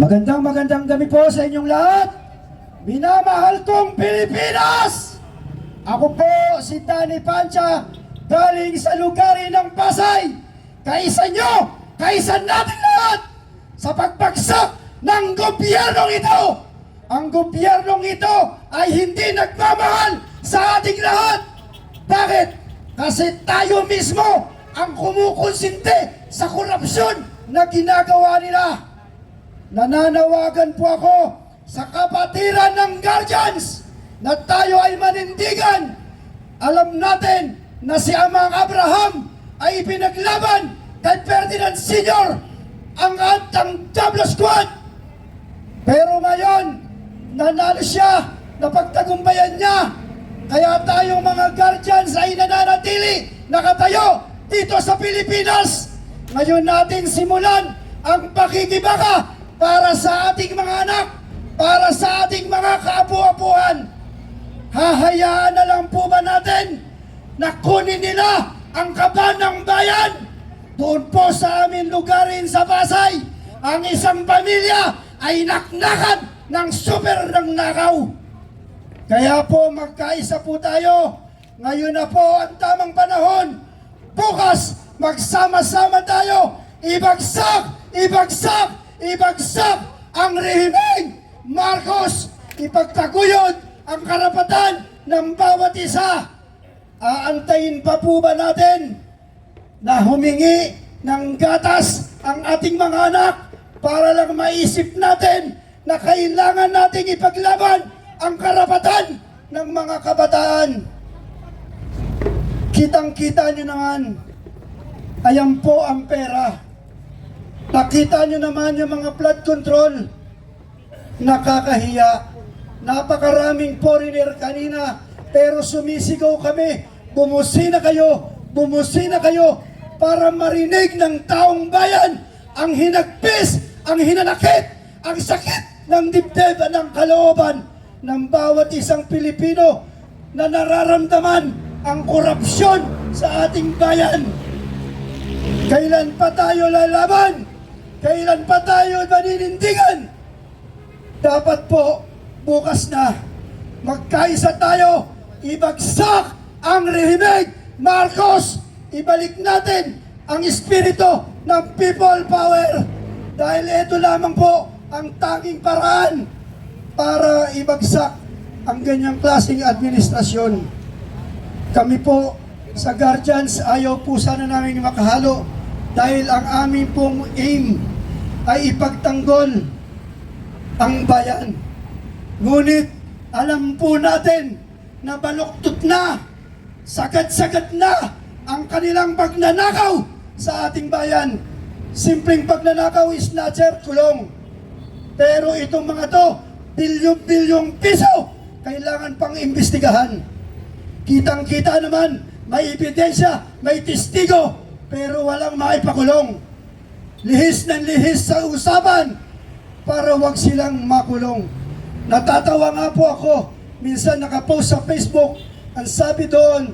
Magandang gabi po sa inyong lahat. Minamahal kong Pilipinas! Ako po si Danny Pancha, galing sa lugarin ng Pasay. Kaisa nyo, kaisa natin lahat sa pagbagsak ng gobyernong ito. Ang gobyernong ito ay hindi nagmamahal sa ating lahat. Bakit? Kasi tayo mismo ang kumukonsinti sa korupsyon na ginagawa nila. Nananawagan po ako sa kapatiran ng guardians na tayo ay manindigan. Alam natin na si Amang Abraham ay ipinaglaban kay Ferdinand Sr. ang double squad. Pero ngayon, nanalo siya, napagtagumpayan niya. Kaya tayong mga guardians ay nananatili, nakatayo dito sa Pilipinas. Ngayon natin simulan ang pakikibaka para sa ating mga anak, para sa ating mga kaapu-apuhan. Hahayaan na lang po ba natin na kunin nila ang kaban ng bayan? Doon po sa amin lugarin sa Pasay, ang isang pamilya ay naknakan ng super ng nakaw. Kaya po magkaisa po tayo. Ngayon na po ang tamang panahon. Bukas magsama-sama tayo. Ibagsak ang rehimeng Marcos. Ipagtaguyod ang karapatan ng bawat isa. Aantayin pa po ba natin na humingi ng gatas ang ating mga anak para lang maisip natin na kailangan nating ipaglaban ang karapatan ng mga kabataan? Kitang-kita nyo naman, ayan po ang pera. Nakita nyo naman yung mga flood control. Nakakahiya. Napakaraming foreigner kanina, pero sumisigaw kami, bumusina kayo para marinig ng taong bayan ang hinagpis, ang hinanakit, ang sakit ng dibdib ng kalooban ng bawat isang Pilipino na nararamdaman ang korupsyon sa ating bayan. Kailan pa tayo lalaban? Kailan pa tayo maninindigan? Dapat po, bukas na, magkaisa tayo, ibagsak ang rehimeng Marcos, ibalik natin ang espiritu ng people power. Dahil ito lamang po ang tanging paraan para ibagsak ang ganyang klaseng administrasyon. Kami po sa guardians, ayaw po sana namin makahalo dahil ang aming pong aim ay ipagtanggol ang bayan. Ngunit alam po natin na baluktot na, sagad-sagad na ang kanilang pagnanakaw sa ating bayan. Simpleng pagnanakaw, snatcher, kulong. Pero itong mga to, bilyong-bilyong piso, kailangan pang imbestigahan. Kitang-kita naman, may ebidensya, may testigo, pero walang maipakulong. Lihis ng lihis sa usapan para wag silang makulong. Natatawa nga po ako, minsan nakapost sa Facebook, ang sabi doon,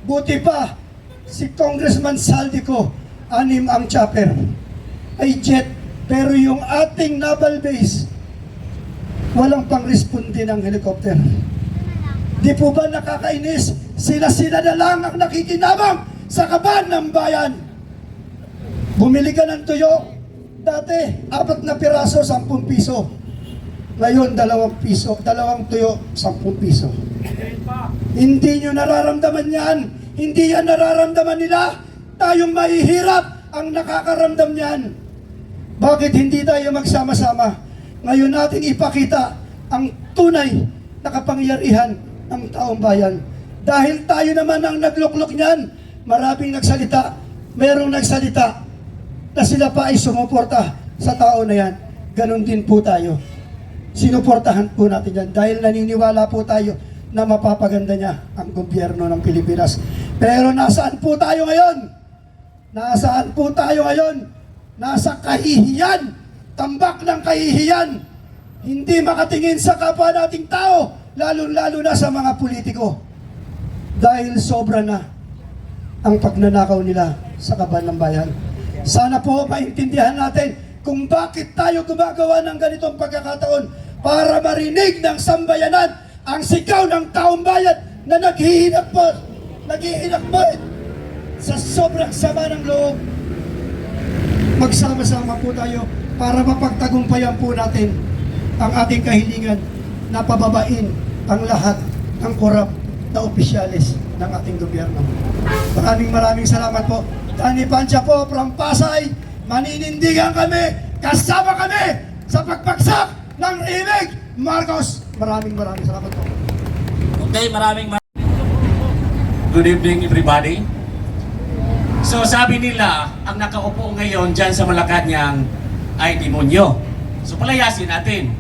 buti pa si Congressman Saldico, 6 ang chopper, ay jet, pero yung ating naval base, walang pang-responde ng helicopter. Di po ba nakakainis? Sila na lang ang nakikinabang sa kaban ng bayan. Bumili ka ng tuyo, dati 4 na piraso, 10 piso. Ngayon 2 piso, 2 tuyo, 10 piso. Hindi nyo nararamdaman yan. Hindi yan nararamdaman nila. Tayong mahihirap ang nakakaramdam yan. Bakit hindi tayo magsama-sama? Ngayon natin ipakita ang tunay na kapangyarihan ng taong bayan. Dahil tayo naman ang nagluklok niyan, maraming nagsalita, merong nagsalita na sila pa ay sumuporta sa tao na yan. Ganon din po tayo. Sinuportahan po natin yan dahil naniniwala po tayo na mapapaganda niya ang gobyerno ng Pilipinas. Pero nasaan po tayo ngayon? Nasaan po tayo ngayon? Nasa kahihiyan, tambak ng kahihiyan. Hindi makatingin sa kapwa nating tao, lalo-lalo na sa mga politiko. Dahil sobra na ang pagnanakaw nila sa kaban ng bayan. Sana po maintindihan natin kung bakit tayo gumagawa ng ganitong pagkakataon para marinig ng sambayanan ang sigaw ng taong bayan na naghihinakbot sa sobrang sama ng loob. Magsama-sama po tayo para mapagtagumpayan po natin ang ating kahilingan na pababain ang lahat ng korap na opisyalis ng ating gobyerno. Maraming salamat po. Danny Pancha po from Pasay. Maninindigan kami, kasama kami sa pagbagsak ng Imig Marcos. Maraming salamat po. Okay, good evening everybody. So sabi nila, ang nakaupo ngayon dyan sa Malacanang ay demonyo. So palayasin natin.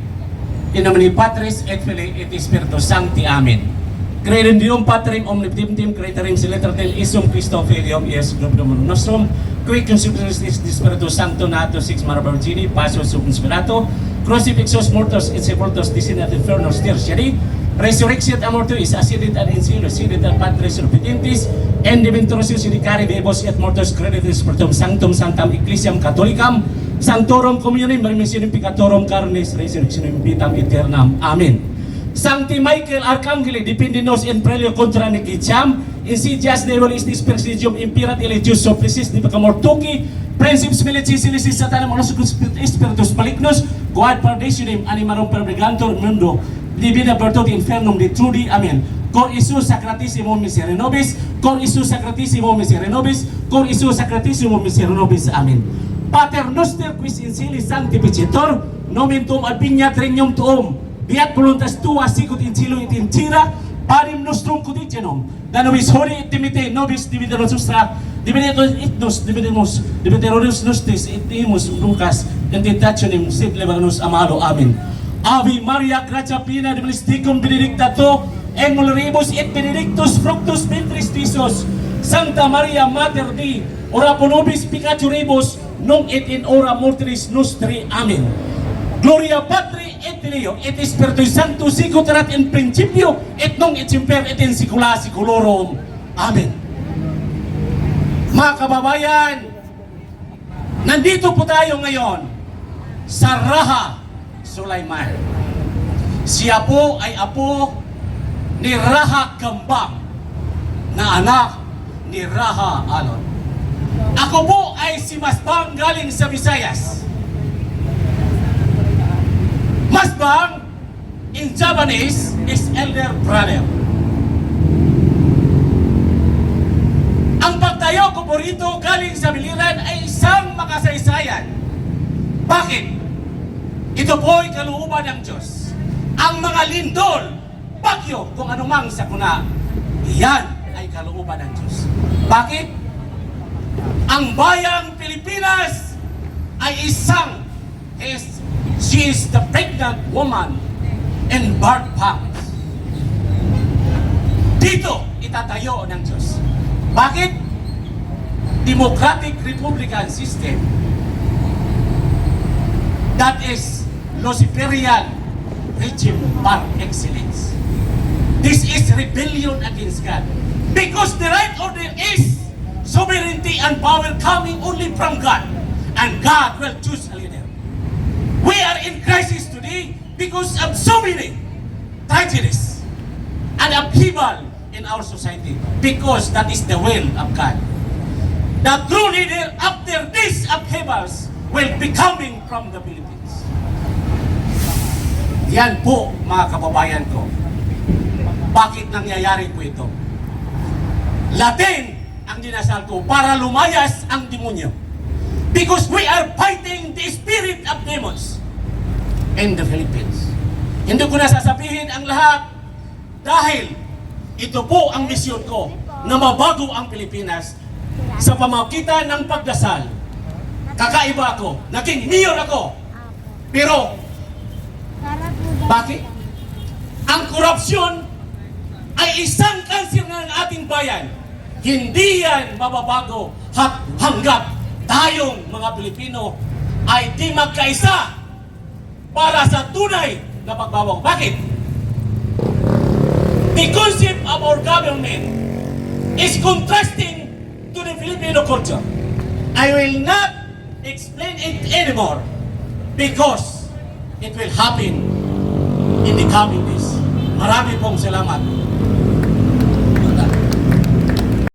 In nomine Patris et Filii et Spiritus Sancti. Amen. Credem Deum Patrim Omnipotensem Creatorem Celestium Isum Christo Filium Ies Globe Nostrum qui consubsistis Spiritus Sancto nato six Marbargini Passus sub inspirato Crucifixus mortus et sepultus descendat infernus tertiary Resurrexiat amortuis ascendit ad insilos sidit ad Patris Omnipotentis and divintorus judicari vivos et mortus creditis Spiritum Sanctum Sanctam Ecclesiam Catholicam Sanctorum Communionem Remissionem Peccatorum Carnis Resurrectionem Vitam Aeternam. Amen. Sancti Michael Arcangeli defendinos in prelio contra negligam insidias devolis dispersidium imperat eligius supplicis di pecamortuci principes milicis ilicis satanam onusicus spiritus malignos quod perditionem animarum perbrigantur mundo divina virtute infernum detrudi. Amen. Cor Isus sacratissimo misere nobis, cor Isus sacratissimo misere nobis, cor Isus sacratissimo misere nobis. Amen. Pater noster quis in celi sanctificetur nomen tuum ad vignat regnum tuum Viat voluntas tua sicut in cielo et in terra, panem nostrum quotidianum, da nobis hodie et dimitte nobis divideros nostra, dividetur et nos dividemus, divideroris nostris et imus lucas, in tentationem sed levanus amado. Amen. Ave Maria, gratia plena, Dominus tecum, benedicta tu, in mulieribus et benedictus fructus ventris tuus. Sancta Maria Mater Dei, ora pro nobis peccatoribus, nunc et in hora mortis nostri. Amen. Gloria Patri et Filio et Spiritus Sanctus sicut erat in principio et nunc et semper et in saecula saeculorum. Amen. Mga kababayan, nandito po tayo ngayon sa Raha Sulaiman. Siya po ay apo ni Raha Gambang na anak ni Raha Alon. Ako po ay si Masbang galing sa Visayas. Masbang in Japanese is elder brother. Ang pagtayo ko po rito galing sa biliran ay isang makasaysayan. Bakit? Ito po ay kalooban ng Diyos. Ang mga lindol, bagyo, kung anumang sakuna, iyan ay kalooban ng Diyos. Bakit? Ang bayang Pilipinas ay isang she is the pregnant woman in birth pangs. Dito itatayo ng Diyos. Bakit? Democratic Republican system. That is Luciferian regime par excellence. This is rebellion against God. Because the right order is sovereignty and power coming only from God. And God will choose a leader. We are in crisis today because of so many tragedies and upheaval in our society, because that is the will of God. The true leader after these upheavals will be coming from the Philippines. Yan po mga kababayan ko. Bakit nangyayari po ito? Latin ang dinasal ko para lumayas ang demonyo. Because we are fighting the spirit of demons in the Philippines. Hindi ko na sasabihin ang lahat dahil ito po ang misyon ko na mabago ang Pilipinas sa pamamagitan ng pagdasal. Kakaiba ako, naging mayor ako. Pero, bakit? Ang korupsyon ay isang kanser ng ating bayan. Hindi yan mababago hanggat tayong mga Pilipino ay di magkaisa para sa tunay na pagbabago. Bakit? The concept of our government is contrasting to the Filipino culture. I will not explain it anymore. because it will happen in the coming days. Marami pong salamat.